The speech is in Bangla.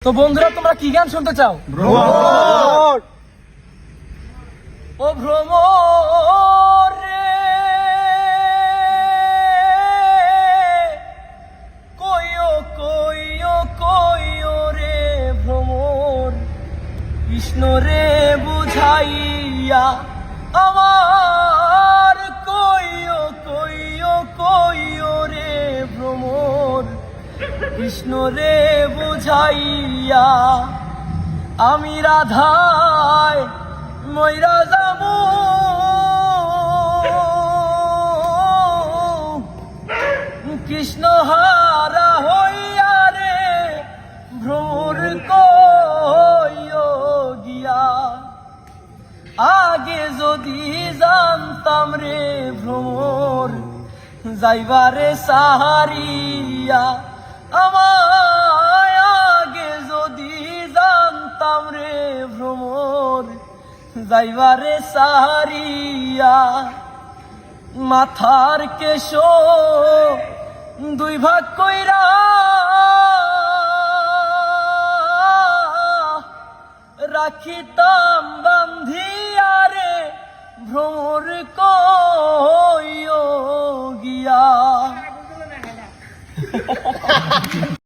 তো বন্ধুরা, তোমরা কি গান শুনতে চাও? ভ্রমণ। ও ভ্রমর রে, কইও কইও কইও রে ভ্রমর, কৃষ্ণ রে বুঝাইয়া আমার, কইও কইও কইও রে ভ্রমর, কৃষ্ণ রে বুঝাইয়া আমি রাধায় ময়রা যামু, কৃষ্ণ হারা হইয়া রে ভ্রমর কইও গিয়া। আগে যদি জানতাম রে ভ্রমর, যাইবারে সাহারিয়া আমায়, আগে যদি জানতাম রে ভ্রমর, যাইবারে সাহারিয়া। মাথার কেশ দুই ভাগ কইরা রাখিতাম বান্ধিয়া রে ভ্রমর কইও গিয়া।